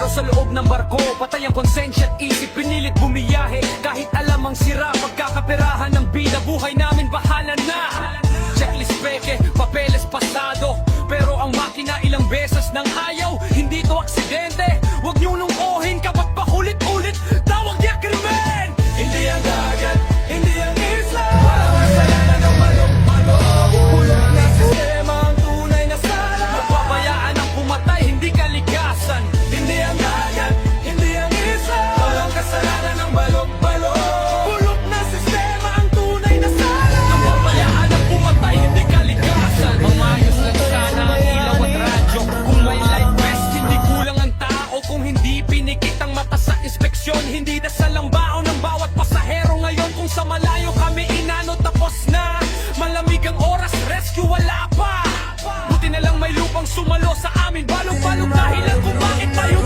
Pero sa loob ng barko, patay ang konsensya at isip. Pinilit bumiyahe kahit alam ang sira. Pagkakaperahan ng bida, buhay namin bahala na. Checklist peke, papeles pasado. Pero ang makina ilang beses nang ayaw. Hindi to aksidente, huwag niyo lungkohin kapag paulit-ulit tawag niya krimen. Hindi ang dagat, hindi ang isla, walang kasalanan ng malok-malok. Bulok na sistema ang tunay na sala. Mapabayaan ang pumatay, hindi kalikasan. Hindi ang dagat, hindi ang isla, walang kasalanan ng malok-malok. Bulok na sistema ang tunay na sala. Mapabayaan ang pumatay, hindi kalikasan. Mamayos lang sana ang ilaw at radyo. Kung may light vest, hindi kulang ang tao. Kung hindi pinikit ang mata sa inspeksyon, hindi dasal ang baon ng bawat pasahero ngayon. Kung sa malayo kami inano tapos na, malamig ang oras, rescue wala pa. Buti na lang may lupang sumalo sa amin. Balog-balog dahilan kung bakit tayo